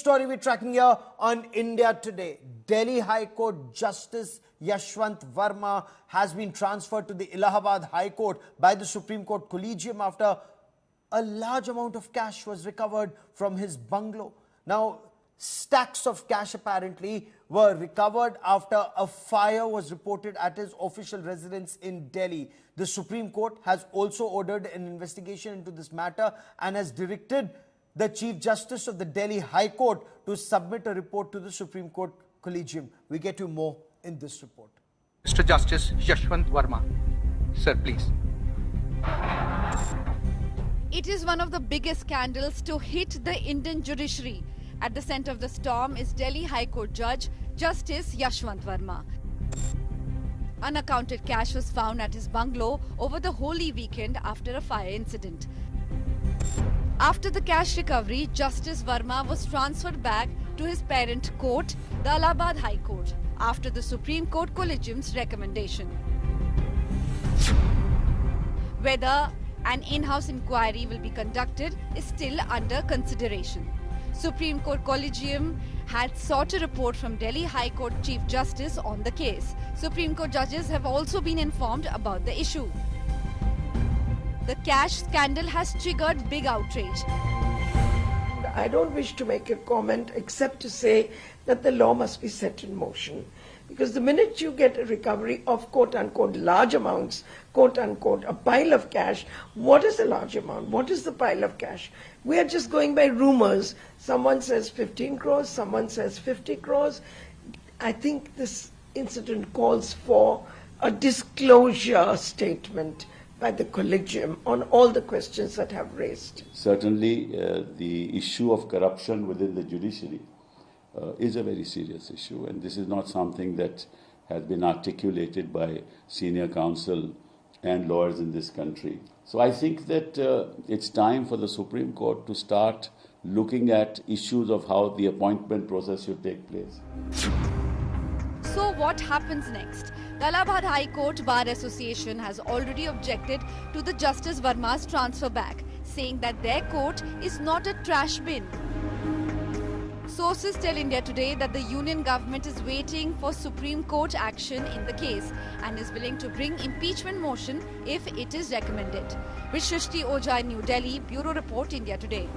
story we're tracking here on India Today. Delhi High Court Justice Yashwant Verma has been transferred to the Allahabad High Court by the Supreme Court Collegium after a large amount of cash was recovered from his bungalow. Now, stacks of cash apparently were recovered after a fire was reported at his official residence in Delhi. The Supreme Court has also ordered an investigation into this matter and has directed the Chief Justice of the Delhi High Court to submit a report to the Supreme Court Collegium. We get you more in this report. Mr. Justice Yashwant Verma. Sir, please. It is one of the biggest scandals to hit the Indian judiciary. At the center of the storm is Delhi High Court Judge Justice Yashwant Verma. Unaccounted cash was found at his bungalow over the Holy weekend after a fire incident. After the cash recovery, Justice Verma was transferred back to his parent court, the Allahabad High Court, after the Supreme Court Collegium's recommendation. Whether an in-house inquiry will be conducted is still under consideration. Supreme Court Collegium had sought a report from Delhi High Court Chief Justice on the case. Supreme Court judges have also been informed about the issue. The cash scandal has triggered big outrage. I don't wish to make a comment except to say that the law must be set in motion. Because the minute you get a recovery of quote-unquote large amounts, quote-unquote a pile of cash, what is a large amount? What is the pile of cash? We are just going by rumors. Someone says 15 crores, someone says 50 crores. I think this incident calls for a disclosure statement by the Collegium on all the questions that have raised. Certainly, the issue of corruption within the judiciary is a very serious issue, and this is not something that has been articulated by senior counsel and lawyers in this country. So I think that it's time for the Supreme Court to start looking at issues of how the appointment process should take place. So what happens next? The Allahabad High Court Bar Association has already objected to the Justice Verma's transfer back, saying that their court is not a trash bin. Sources tell India Today that the union government is waiting for Supreme Court action in the case and is willing to bring impeachment motion if it is recommended. With Shrishti Ojha in New Delhi, Bureau Report, India Today.